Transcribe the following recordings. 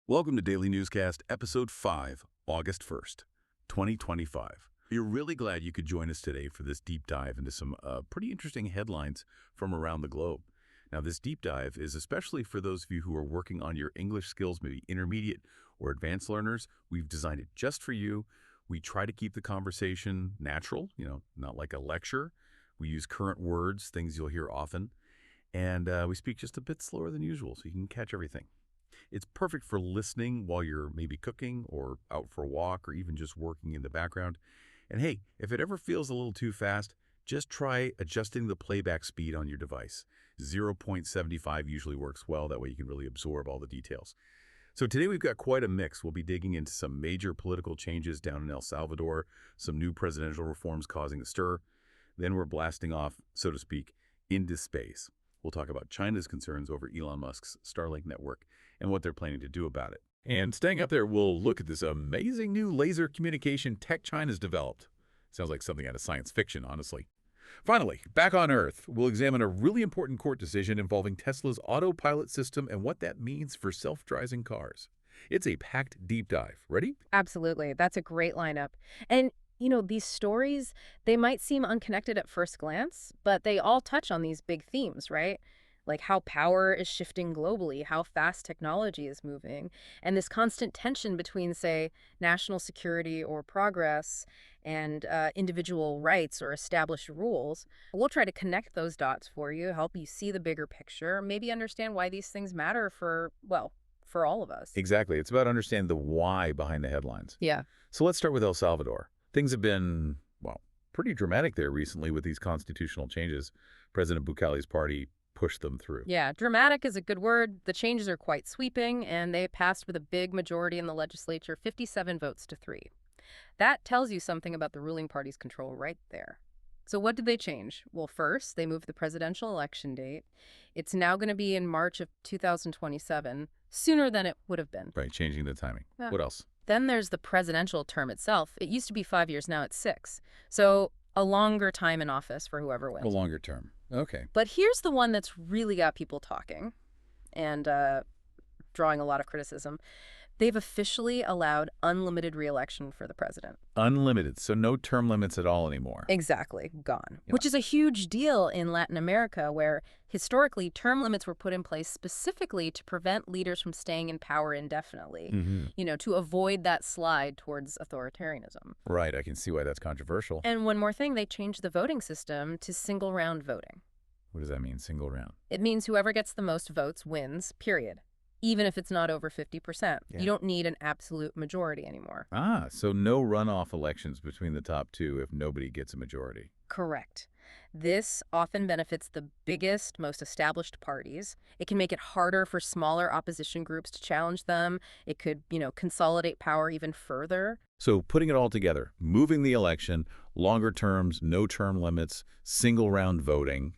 Welcome to Daily Newscast, Episode 5, August 1st, 2025. We're really glad you could join us today for this deep dive into some pretty interesting headlines from around the globe. Now, this deep dive is especially for those of you who are working on your English skills, maybe intermediate or advanced learners. We've designed it just for you. We try to keep the conversation natural, not like a lecture. We use current words, things you'll hear often, and we speak just a bit slower than usual so you can catch everything. It's perfect for listening while you're maybe cooking or out for a walk or even just working in the background. And hey, if it ever feels a little too fast, just try adjusting the playback speed on your device. 0.75 usually works well. That way you can really absorb all the details. So today we've got quite a mix. We'll be digging into some major political changes down in El Salvador, some new presidential reforms causing a stir. Then we're blasting off, so to speak, into space. We'll talk about China's concerns over Elon Musk's Starlink network and what they're planning to do about it. And staying up there, we'll look at this amazing new laser communication tech China's developed. Sounds like something out of science fiction, honestly. Finally, back on Earth, we'll examine a really important court decision involving Tesla's autopilot system and what that means for self-driving cars. It's a packed deep dive. Ready? Absolutely. That's a great lineup. And, these stories, they might seem unconnected at first glance, but they all touch on these big themes, right? Like how power is shifting globally, how fast technology is moving, and this constant tension between, say, national security or progress and individual rights or established rules. We'll try to connect those dots for you, help you see the bigger picture, maybe understand why these things matter for all of us. Exactly. It's about understanding the why behind the headlines. Yeah. So let's start with El Salvador. Things have been, pretty dramatic there recently with these constitutional changes. President Bukele's party pushed them through. Yeah, dramatic is a good word. The changes are quite sweeping, and they passed with a big majority in the legislature, 57 votes to 3. That tells you something about the ruling party's control right there. So what did they change? Well, first, they moved the presidential election date. It's now going to be in March of 2027, sooner than it would have been. Right, changing the timing. Yeah. What else? Then there's the presidential term itself. It used to be 5 years, now it's 6. So a longer time in office for whoever wins. A longer term. Okay. But here's the one that's really got people talking and drawing a lot of criticism. They've officially allowed unlimited re-election for the president. Unlimited, so no term limits at all anymore. Exactly, gone. Yeah. Which is a huge deal in Latin America, where historically term limits were put in place specifically to prevent leaders from staying in power indefinitely, to avoid that slide towards authoritarianism. Right, I can see why that's controversial. And one more thing, they changed the voting system to single-round voting. What does that mean, single round? It means whoever gets the most votes wins, period. Even if it's not over 50%. Yeah. You don't need an absolute majority anymore. Ah, so no runoff elections between the top two if nobody gets a majority. Correct. This often benefits the biggest, most established parties. It can make it harder for smaller opposition groups to challenge them. It could, consolidate power even further. So putting it all together, moving the election, longer terms, no term limits, single round voting.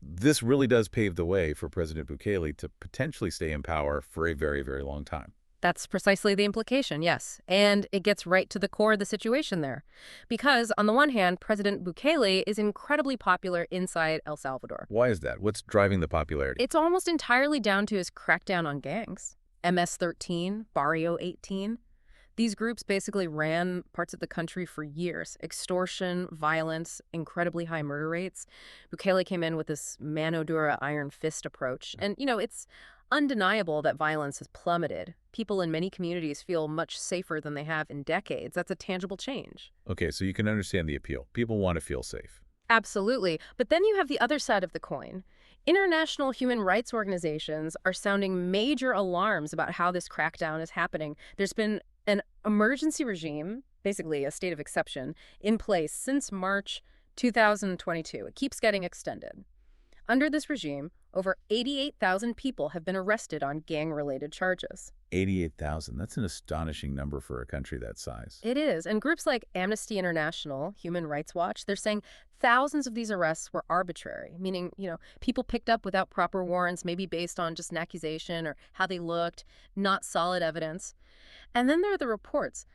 This really does pave the way for President Bukele to potentially stay in power for a very, very long time. That's precisely the implication, yes. And it gets right to the core of the situation there. Because, on the one hand, President Bukele is incredibly popular inside El Salvador. Why is that? What's driving the popularity? It's almost entirely down to his crackdown on gangs. MS-13, Barrio 18. These groups basically ran parts of the country for years. Extortion, violence, incredibly high murder rates. Bukele came in with this mano dura, iron fist approach. And, it's undeniable that violence has plummeted. People in many communities feel much safer than they have in decades. That's a tangible change. Okay, so you can understand the appeal. People want to feel safe. Absolutely. But then you have the other side of the coin. International human rights organizations are sounding major alarms about how this crackdown is happening. There's been an emergency regime, basically a state of exception, in place since March 2022. It keeps getting extended. Under this regime, over 88,000 people have been arrested on gang-related charges. 88,000. That's an astonishing number for a country that size. It is. And groups like Amnesty International, Human Rights Watch, they're saying thousands of these arrests were arbitrary, meaning, people picked up without proper warrants, maybe based on just an accusation or how they looked, not solid evidence. And then there are the reports,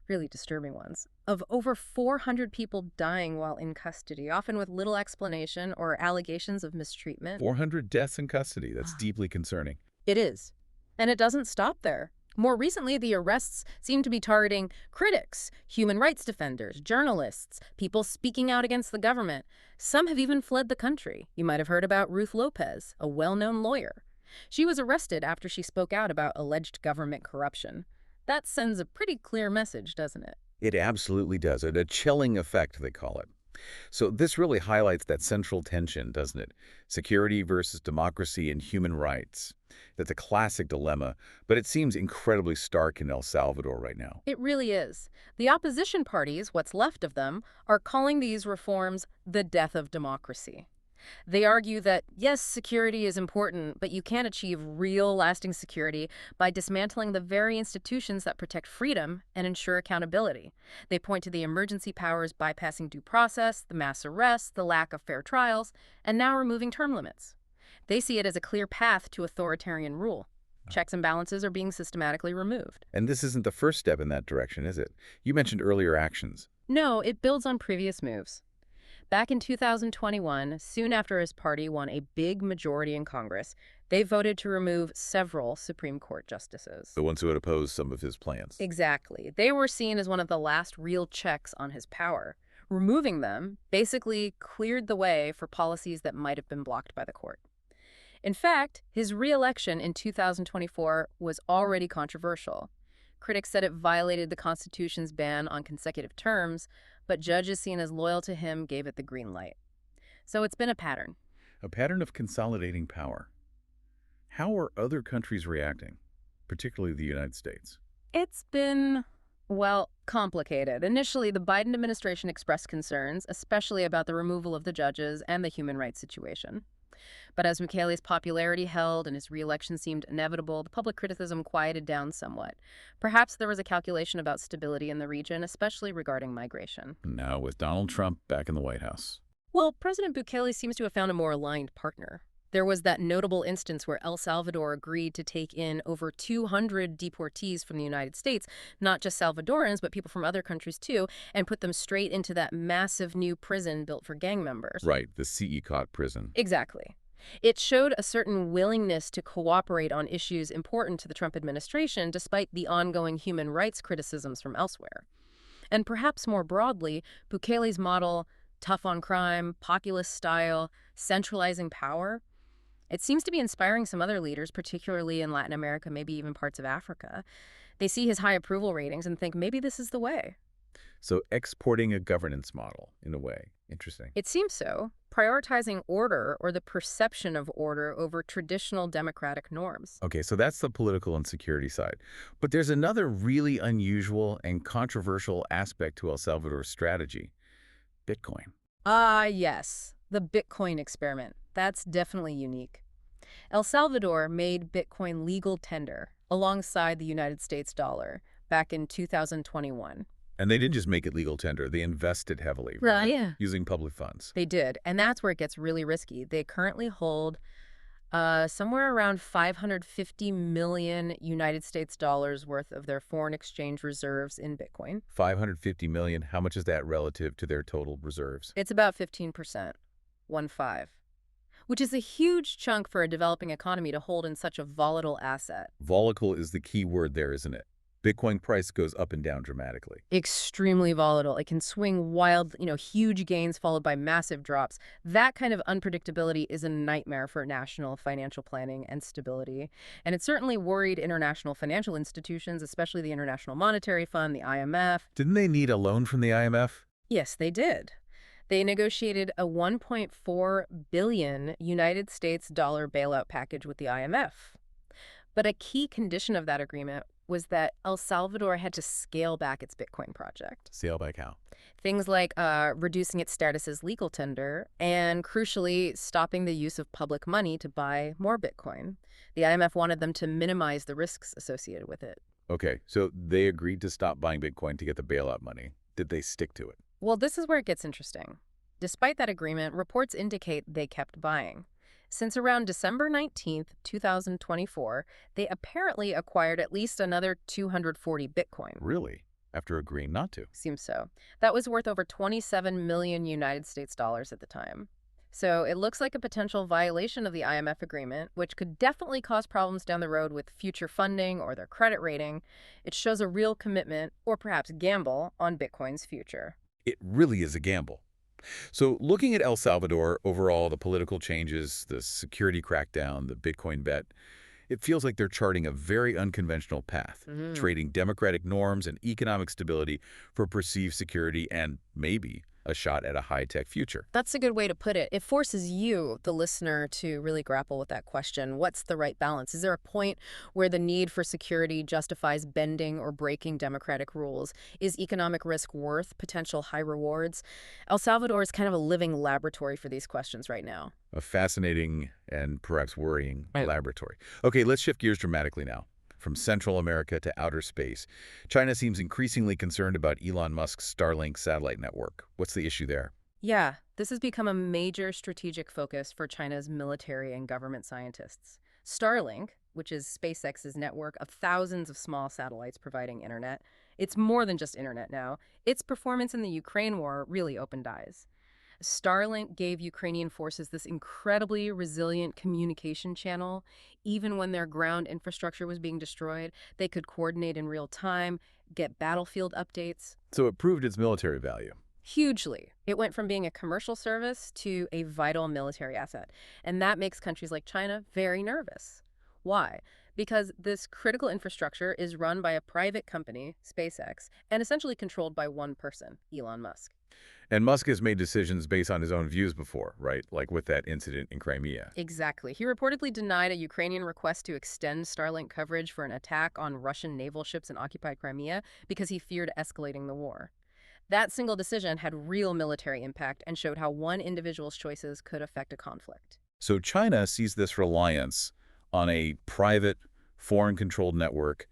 really disturbing ones, of over 400 people dying while in custody, often with little explanation or allegations of mistreatment. 400 deaths in custody. That's deeply concerning. It is. And it doesn't stop there. More recently, the arrests seem to be targeting critics, human rights defenders, journalists, people speaking out against the government. Some have even fled the country. You might have heard about Ruth Lopez, a well-known lawyer. She was arrested after she spoke out about alleged government corruption. That sends a pretty clear message, doesn't it? It absolutely does. A chilling effect, they call it. So this really highlights that central tension, doesn't it? Security versus democracy and human rights. That's a classic dilemma, but it seems incredibly stark in El Salvador right now. It really is. The opposition parties, what's left of them, are calling these reforms the death of democracy. They argue that, yes, security is important, but you can't achieve real, lasting security by dismantling the very institutions that protect freedom and ensure accountability. They point to the emergency powers bypassing due process, the mass arrests, the lack of fair trials, and now removing term limits. They see it as a clear path to authoritarian rule. Checks and balances are being systematically removed. And this isn't the first step in that direction, is it? You mentioned earlier actions. No, it builds on previous moves. Back in 2021, soon after his party won a big majority in Congress, they voted to remove several Supreme Court justices. The ones who had opposed some of his plans. Exactly. They were seen as one of the last real checks on his power. Removing them basically cleared the way for policies that might have been blocked by the court. In fact, his re-election in 2024 was already controversial. Critics said it violated the Constitution's ban on consecutive terms, but judges seen as loyal to him gave it the green light. So it's been a pattern. A pattern of consolidating power. How are other countries reacting, particularly the United States? It's been, well, complicated. Initially, the Biden administration expressed concerns, especially about the removal of the judges and the human rights situation. But as Bukele's popularity held and his re-election seemed inevitable, the public criticism quieted down somewhat. Perhaps there was a calculation about stability in the region, especially regarding migration. Now with Donald Trump back in the White House. Well, President Bukele seems to have found a more aligned partner. There was that notable instance where El Salvador agreed to take in over 200 deportees from the United States, not just Salvadorans, but people from other countries too, and put them straight into that massive new prison built for gang members. Right, the CECOT prison. Exactly. It showed a certain willingness to cooperate on issues important to the Trump administration, despite the ongoing human rights criticisms from elsewhere. And perhaps more broadly, Bukele's model, tough on crime, populist style, centralizing power, it seems to be inspiring some other leaders, particularly in Latin America, maybe even parts of Africa. They see his high approval ratings and think maybe this is the way. So exporting a governance model, in a way. Interesting. It seems so, prioritizing order or the perception of order over traditional democratic norms. Okay, so that's the political and security side. But there's another really unusual and controversial aspect to El Salvador's strategy. Bitcoin. Ah, yes, the Bitcoin experiment. That's definitely unique. El Salvador made Bitcoin legal tender alongside the United States dollar back in 2021. And they didn't just make it legal tender, they invested heavily, Right, yeah. using public funds. They did, and that's where it gets really risky. They currently hold somewhere around 550 million United States dollars worth of their foreign exchange reserves in Bitcoin. 550 million, how much is that relative to their total reserves? It's about 15%, 1/5, which is a huge chunk for a developing economy to hold in such a volatile asset. Volatile is the key word there, isn't it? Bitcoin price goes up and down dramatically. Extremely volatile. It can swing wild, huge gains followed by massive drops. That kind of unpredictability is a nightmare for national financial planning and stability. And it certainly worried international financial institutions, especially the International Monetary Fund, the IMF. Didn't they need a loan from the IMF? Yes, they did. They negotiated a 1.4 billion United States dollar bailout package with the IMF. But a key condition of that agreement was that El Salvador had to scale back its Bitcoin project. Scale back how? Things like reducing its status as legal tender and, crucially, stopping the use of public money to buy more Bitcoin. The IMF wanted them to minimize the risks associated with it. Okay, so they agreed to stop buying Bitcoin to get the bailout money. Did they stick to it? Well, this is where it gets interesting. Despite that agreement, reports indicate they kept buying. Since around December 19th, 2024, they apparently acquired at least another 240 Bitcoin. Really? After agreeing not to? Seems so. That was worth over 27 million United States dollars at the time. So it looks like a potential violation of the IMF agreement, which could definitely cause problems down the road with future funding or their credit rating. It shows a real commitment, or perhaps gamble, on Bitcoin's future. It really is a gamble. So looking at El Salvador, overall, the political changes, the security crackdown, the Bitcoin bet, it feels like they're charting a very unconventional path, Mhm. trading democratic norms and economic stability for perceived security and maybe a shot at a high-tech future. That's a good way to put it. It forces you, the listener, to really grapple with that question. What's the right balance? Is there a point where the need for security justifies bending or breaking democratic rules? Is economic risk worth potential high rewards? El Salvador is kind of a living laboratory for these questions right now. A fascinating and perhaps worrying Right. laboratory. Okay, let's shift gears dramatically now. From Central America to outer space, China seems increasingly concerned about Elon Musk's Starlink satellite network. What's the issue there? Yeah, this has become a major strategic focus for China's military and government scientists. Starlink, which is SpaceX's network of thousands of small satellites providing internet, it's more than just internet now. Its performance in the Ukraine war really opened eyes. Starlink gave Ukrainian forces this incredibly resilient communication channel. Even when their ground infrastructure was being destroyed, they could coordinate in real time, get battlefield updates. So it proved its military value. Hugely. It went from being a commercial service to a vital military asset. And that makes countries like China very nervous. Why? Because this critical infrastructure is run by a private company, SpaceX, and essentially controlled by one person, Elon Musk. And Musk has made decisions based on his own views before, right? Like with that incident in Crimea. Exactly. He reportedly denied a Ukrainian request to extend Starlink coverage for an attack on Russian naval ships in occupied Crimea because he feared escalating the war. That single decision had real military impact and showed how one individual's choices could affect a conflict. So China sees this reliance on a private, foreign-controlled network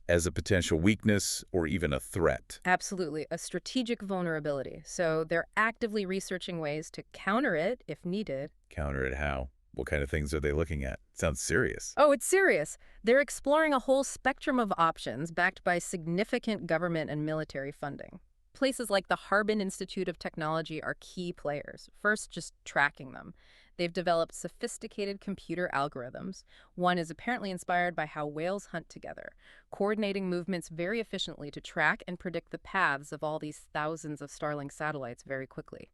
as a potential weakness or even a threat. Absolutely, a strategic vulnerability. So they're actively researching ways to counter it if needed. Counter it how? What kind of things are they looking at? Sounds serious. Oh, it's serious. They're exploring a whole spectrum of options backed by significant government and military funding. Places like the Harbin Institute of Technology are key players. First, just tracking them. They've developed sophisticated computer algorithms. One is apparently inspired by how whales hunt together, coordinating movements very efficiently to track and predict the paths of all these thousands of Starlink satellites very quickly.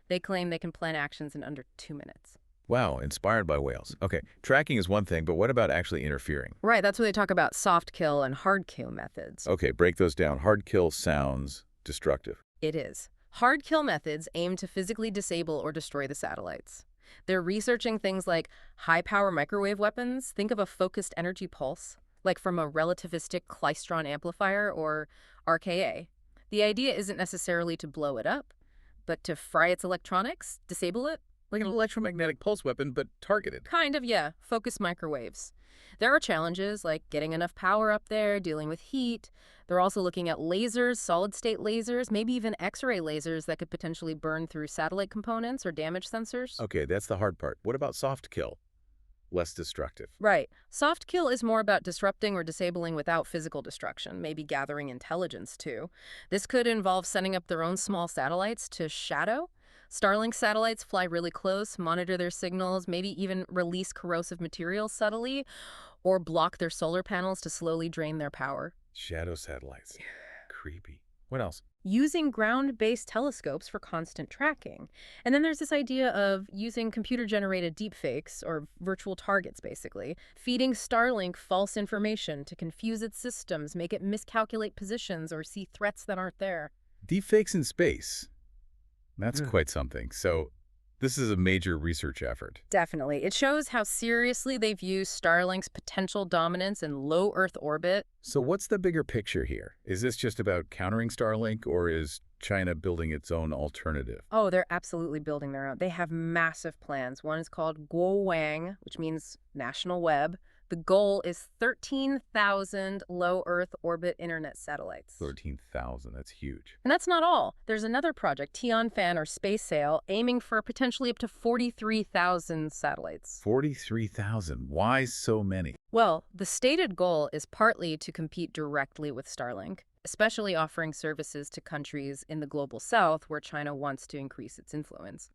They claim they can plan actions in under 2 minutes. Wow, inspired by whales. Okay, tracking is one thing, but what about actually interfering? Right, that's where they talk about soft kill and hard kill methods. Okay, break those down. Hard kill sounds destructive. It is. Hard kill methods aim to physically disable or destroy the satellites. They're researching things like high-power microwave weapons. Think of a focused energy pulse, like from a relativistic klystron amplifier or RKA. The idea isn't necessarily to blow it up, but to fry its electronics, disable it. Like an electromagnetic pulse weapon, but targeted. Kind of, yeah. Focused microwaves. There are challenges like getting enough power up there, dealing with heat. They're also looking at lasers, solid-state lasers, maybe even X-ray lasers that could potentially burn through satellite components or damage sensors. Okay, that's the hard part. What about soft kill? Less destructive. Right. Soft kill is more about disrupting or disabling without physical destruction, maybe gathering intelligence too. This could involve setting up their own small satellites to shadow. Starlink satellites fly really close, monitor their signals, maybe even release corrosive materials subtly, or block their solar panels to slowly drain their power. Shadow satellites. Creepy. What else? Using ground-based telescopes for constant tracking. And then there's this idea of using computer-generated deepfakes, or virtual targets, basically, feeding Starlink false information to confuse its systems, make it miscalculate positions, or see threats that aren't there. Deepfakes in space. That's Yeah. quite something. So this is a major research effort. Definitely. It shows how seriously they view Starlink's potential dominance in low Earth orbit. So what's the bigger picture here? Is this just about countering Starlink, or is China building its own alternative? Oh, they're absolutely building their own. They have massive plans. One is called Guowang, which means National Web. The goal is 13,000 low Earth orbit internet satellites. 13,000, that's huge. And that's not all. There's another project, Tianfan or Space Sail, aiming for potentially up to 43,000 satellites. 43,000, why so many? Well, the stated goal is partly to compete directly with Starlink, especially offering services to countries in the global south where China wants to increase its influence.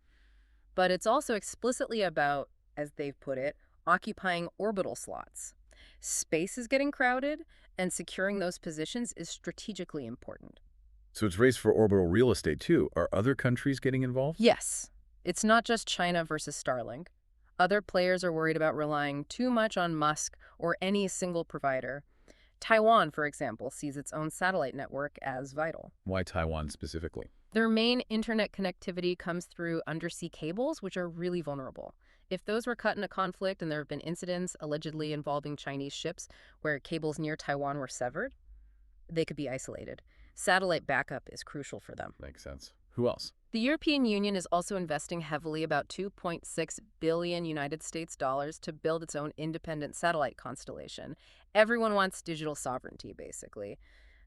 But it's also explicitly about, as they've put it, occupying orbital slots. Space is getting crowded, and securing those positions is strategically important. So it's race for orbital real estate, too. Are other countries getting involved? Yes, it's not just China versus Starlink. Other players are worried about relying too much on Musk or any single provider. Taiwan, for example, sees its own satellite network as vital. Why Taiwan specifically? Their main internet connectivity comes through undersea cables, which are really vulnerable. If those were cut in a conflict and there have been incidents allegedly involving Chinese ships where cables near Taiwan were severed, they could be isolated. Satellite backup is crucial for them. Makes sense. Who else? The European Union is also investing heavily, about 2.6 billion United States dollars, to build its own independent satellite constellation. Everyone wants digital sovereignty, basically,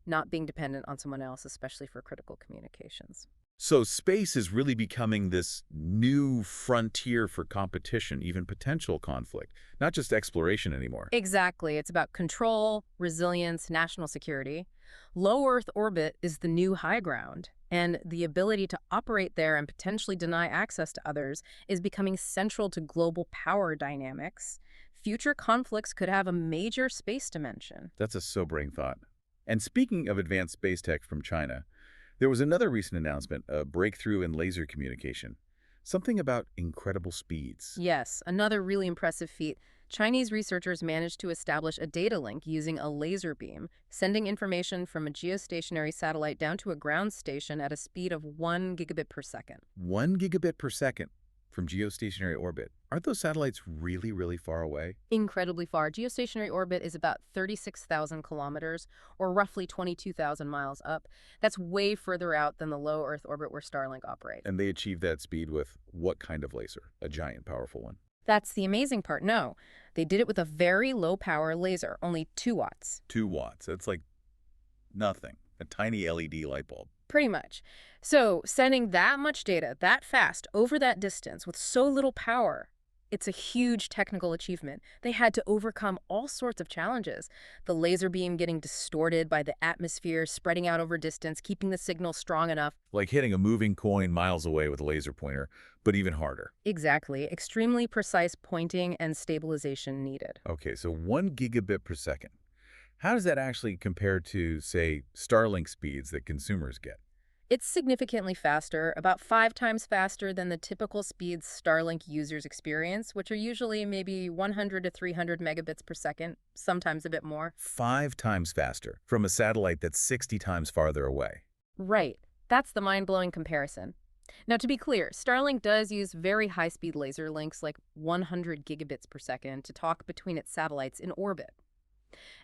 not being dependent on someone else, especially for critical communications. So space is really becoming this new frontier for competition, even potential conflict, not just exploration anymore. Exactly. It's about control, resilience, national security. Low Earth orbit is the new high ground, and the ability to operate there and potentially deny access to others is becoming central to global power dynamics. Future conflicts could have a major space dimension. That's a sobering thought. And speaking of advanced space tech from China, there was another recent announcement, a breakthrough in laser communication. Something about incredible speeds. Yes, another really impressive feat. Chinese researchers managed to establish a data link using a laser beam, sending information from a geostationary satellite down to a ground station at a speed of 1 gigabit per second. 1 gigabit per second from geostationary orbit. Aren't those satellites really, really far away? Incredibly far. Geostationary orbit is about 36,000 kilometers, or roughly 22,000 miles up. That's way further out than the low Earth orbit where Starlink operates. And they achieve that speed with what kind of laser? A giant, powerful one. That's the amazing part. No, they did it with a very low-power laser, only 2 watts. 2 watts. That's like nothing. A tiny LED light bulb. Pretty much. So sending that much data that fast over that distance with so little power, it's a huge technical achievement. They had to overcome all sorts of challenges. The laser beam getting distorted by the atmosphere, spreading out over distance, keeping the signal strong enough. Like hitting a moving coin miles away with a laser pointer, but even harder. Exactly. Extremely precise pointing and stabilization needed. Okay, so 1 gigabit per second. How does that actually compare to, say, Starlink speeds that consumers get? It's significantly faster, about 5 times faster than the typical speeds Starlink users experience, which are usually maybe 100 to 300 megabits per second, sometimes a bit more. 5 times faster from a satellite that's 60 times farther away. Right. That's the mind-blowing comparison. Now, to be clear, Starlink does use very high-speed laser links, like 100 gigabits per second, to talk between its satellites in orbit.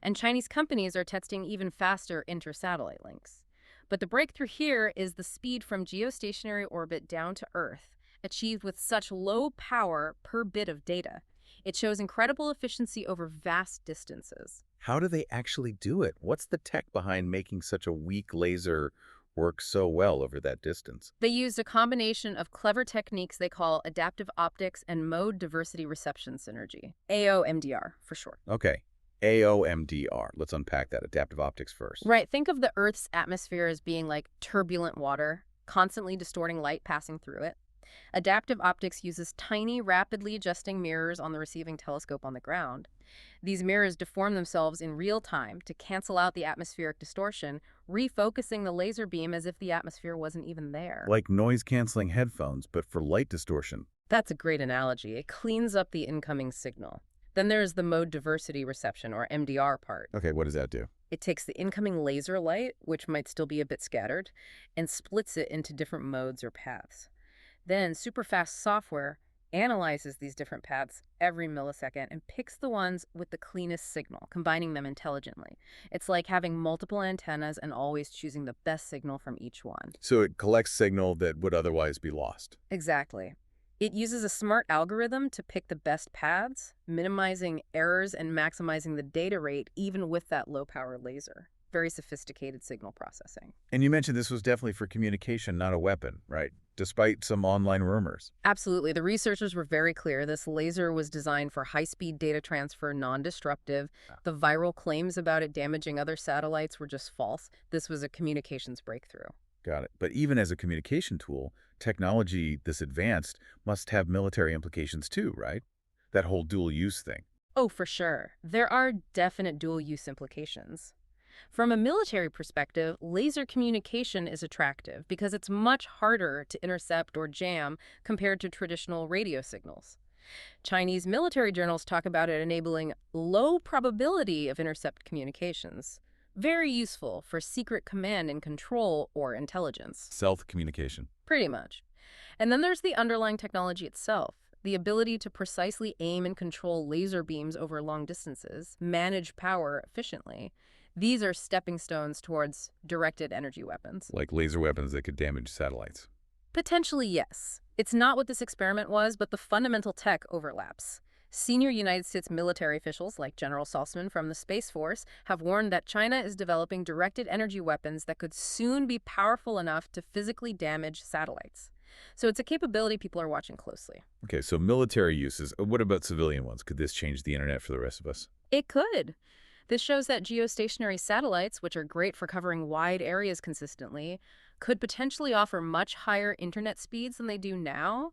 And Chinese companies are testing even faster inter-satellite links. But the breakthrough here is the speed from geostationary orbit down to Earth, achieved with such low power per bit of data. It shows incredible efficiency over vast distances. How do they actually do it? What's the tech behind making such a weak laser work so well over that distance? They used a combination of clever techniques they call adaptive optics and mode diversity reception synergy, AOMDR for short. Okay, AOMDR. Let's unpack that. Adaptive optics first. Right, think of the Earth's atmosphere as being like turbulent water, constantly distorting light passing through it. Adaptive optics uses tiny, rapidly adjusting mirrors on the receiving telescope on the ground. These mirrors deform themselves in real time to cancel out the atmospheric distortion, refocusing the laser beam as if the atmosphere wasn't even there. Like noise-canceling headphones, but for light distortion. That's a great analogy. It cleans up the incoming signal. Then there's the mode diversity reception, or MDR part. Okay, what does that do? It takes the incoming laser light, which might still be a bit scattered, and splits it into different modes or paths. Then superfast software analyzes these different paths every millisecond and picks the ones with the cleanest signal, combining them intelligently. It's like having multiple antennas and always choosing the best signal from each one. So it collects signal that would otherwise be lost. Exactly. It uses a smart algorithm to pick the best paths, minimizing errors and maximizing the data rate even with that low-power laser. Very sophisticated signal processing. And you mentioned this was definitely for communication, not a weapon, right? Despite some online rumors. Absolutely. The researchers were very clear. This laser was designed for high-speed data transfer, non-destructive. The viral claims about it damaging other satellites were just false. This was a communications breakthrough. Got it. But even as a communication tool, technology this advanced must have military implications too, right? That whole dual use thing. Oh, for sure. There are definite dual-use implications. From a military perspective, laser communication is attractive because it's much harder to intercept or jam compared to traditional radio signals. Chinese military journals talk about it enabling low probability of intercept communications. Very useful for secret command and control or intelligence. Stealth communication. Pretty much. And then there's the underlying technology itself. The ability to precisely aim and control laser beams over long distances, manage power efficiently. These are stepping stones towards directed energy weapons. Like laser weapons that could damage satellites. Potentially, yes. It's not what this experiment was, but the fundamental tech overlaps. Senior United States military officials, like General Saltzman from the Space Force, have warned that China is developing directed energy weapons that could soon be powerful enough to physically damage satellites. So it's a capability people are watching closely. Okay, so military uses. What about civilian ones? Could this change the internet for the rest of us? It could. This shows that geostationary satellites, which are great for covering wide areas consistently, could potentially offer much higher internet speeds than they do now,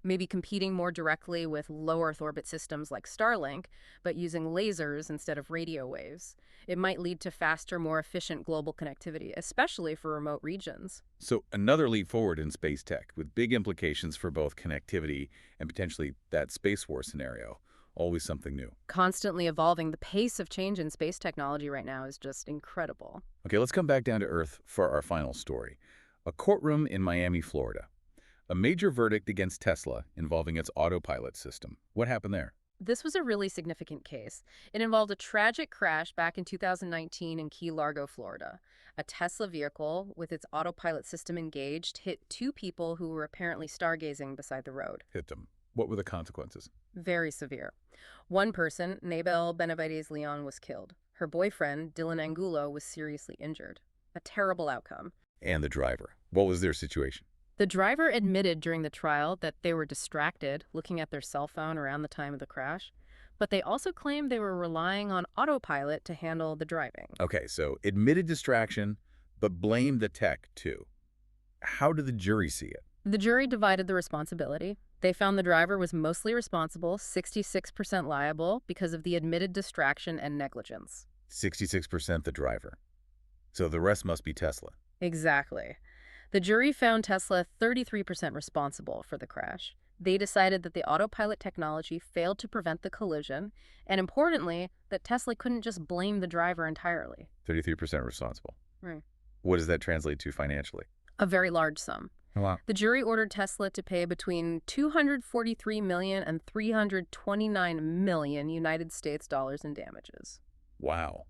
maybe competing more directly with low Earth orbit systems like Starlink, but using lasers instead of radio waves. It might lead to faster, more efficient global connectivity, especially for remote regions. So another leap forward in space tech with big implications for both connectivity and potentially that Space War scenario. Always something new. Constantly evolving, the pace of change in space technology right now is just incredible. Okay, let's come back down to Earth for our final story. A courtroom in Miami, Florida. A major verdict against Tesla involving its autopilot system. What happened there? This was a really significant case. It involved a tragic crash back in 2019 in Key Largo, Florida. A Tesla vehicle with its autopilot system engaged hit two people who were apparently stargazing beside the road. Hit them. What were the consequences? Very severe. One person, Nabel Benavides Leon, was killed. Her boyfriend, Dylan Angulo, was seriously injured. A terrible outcome. And the driver. What was their situation? The driver admitted during the trial that they were distracted, looking at their cell phone around the time of the crash, but they also claimed they were relying on autopilot to handle the driving. Okay, so admitted distraction, but blamed the tech too. How did the jury see it? The jury divided the responsibility. They found the driver was mostly responsible, 66% liable, because of the admitted distraction and negligence. 66% the driver. So the rest must be Tesla. Exactly. The jury found Tesla 33% responsible for the crash. They decided that the autopilot technology failed to prevent the collision, and importantly, that Tesla couldn't just blame the driver entirely. 33% responsible. Right. What does that translate to financially? A very large sum. Oh, wow. The jury ordered Tesla to pay between $243 million and $329 million United States dollars in damages. Wow.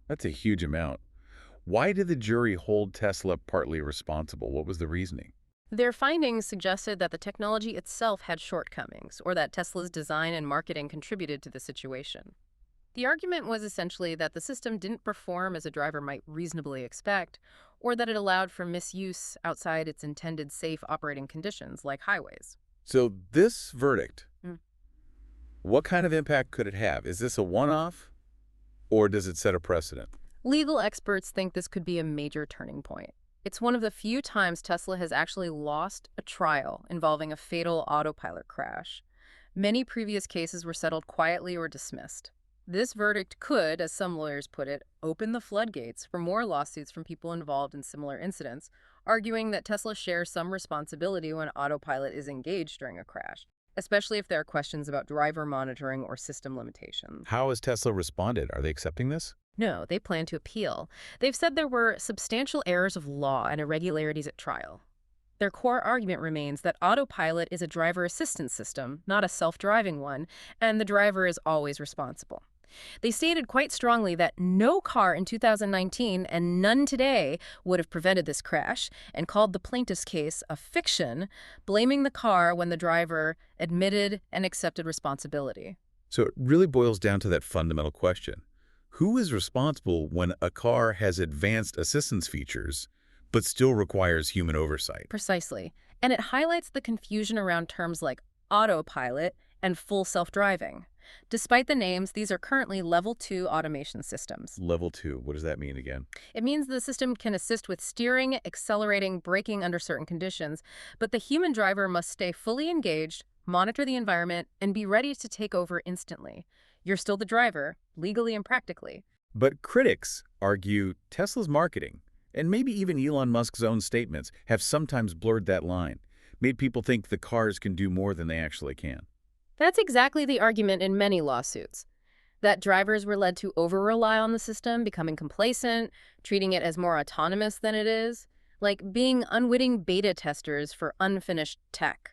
That's a huge amount. Why did the jury hold Tesla partly responsible? What was the reasoning? Their findings suggested that the technology itself had shortcomings, or that Tesla's design and marketing contributed to the situation. The argument was essentially that the system didn't perform as a driver might reasonably expect, or that it allowed for misuse outside its intended safe operating conditions, like highways. So this verdict, what kind of impact could it have? Is this a one-off, or does it set a precedent? Legal experts think this could be a major turning point. It's one of the few times Tesla has actually lost a trial involving a fatal autopilot crash. Many previous cases were settled quietly or dismissed. This verdict could, as some lawyers put it, open the floodgates for more lawsuits from people involved in similar incidents, arguing that Tesla shares some responsibility when autopilot is engaged during a crash, especially if there are questions about driver monitoring or system limitations. How has Tesla responded? Are they accepting this? No, they plan to appeal. They've said there were substantial errors of law and irregularities at trial. Their core argument remains that autopilot is a driver assistance system, not a self-driving one, and the driver is always responsible. They stated quite strongly that no car in 2019 and none today would have prevented this crash, and called the plaintiff's case a fiction, blaming the car when the driver admitted and accepted responsibility. So it really boils down to that fundamental question. Who is responsible when a car has advanced assistance features but still requires human oversight? Precisely. And it highlights the confusion around terms like autopilot and full self-driving. Despite the names, these are currently Level 2 automation systems. Level 2, what does that mean again? It means the system can assist with steering, accelerating, braking under certain conditions, but the human driver must stay fully engaged, monitor the environment, and be ready to take over instantly. You're still the driver, legally and practically. But critics argue Tesla's marketing, and maybe even Elon Musk's own statements, have sometimes blurred that line, made people think the cars can do more than they actually can. That's exactly the argument in many lawsuits. That drivers were led to over-rely on the system, becoming complacent, treating it as more autonomous than it is, like being unwitting beta testers for unfinished tech.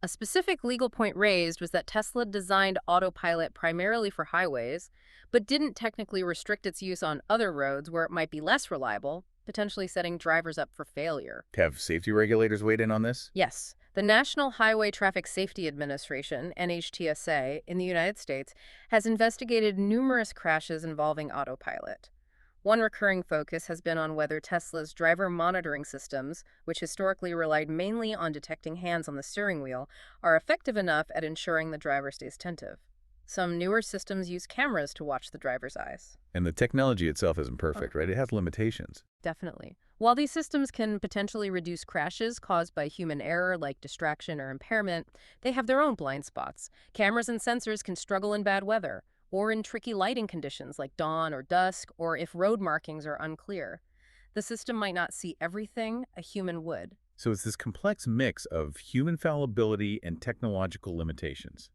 A specific legal point raised was that Tesla designed autopilot primarily for highways, but didn't technically restrict its use on other roads where it might be less reliable, potentially setting drivers up for failure. Have safety regulators weighed in on this? Yes, the National Highway Traffic Safety Administration, NHTSA, in the United States has investigated numerous crashes involving autopilot. One recurring focus has been on whether Tesla's driver monitoring systems, which historically relied mainly on detecting hands on the steering wheel, are effective enough at ensuring the driver stays attentive. Some newer systems use cameras to watch the driver's eyes. And the technology itself isn't perfect, right? It has limitations. Definitely. While these systems can potentially reduce crashes caused by human error like distraction or impairment, they have their own blind spots. Cameras and sensors can struggle in bad weather, or in tricky lighting conditions like dawn or dusk, or if road markings are unclear. The system might not see everything a human would. So it's this complex mix of human fallibility and technological limitations.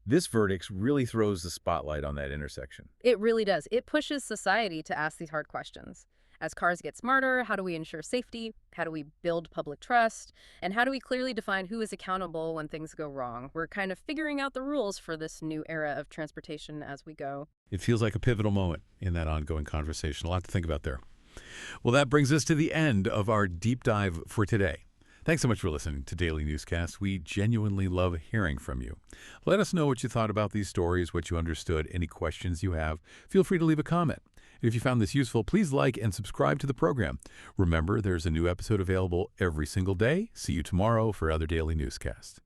This verdict really throws the spotlight on that intersection. It really does. It pushes society to ask these hard questions. As cars get smarter, how do we ensure safety? How do we build public trust? And how do we clearly define who is accountable when things go wrong? We're kind of figuring out the rules for this new era of transportation as we go. It feels like a pivotal moment in that ongoing conversation. A lot to think about there. Well, that brings us to the end of our deep dive for today. Thanks so much for listening to Daily Newscast. We genuinely love hearing from you. Let us know what you thought about these stories, what you understood, any questions you have. Feel free to leave a comment. If you found this useful, please like and subscribe to the program. Remember, there's a new episode available every single day. See you tomorrow for other Daily Newscast.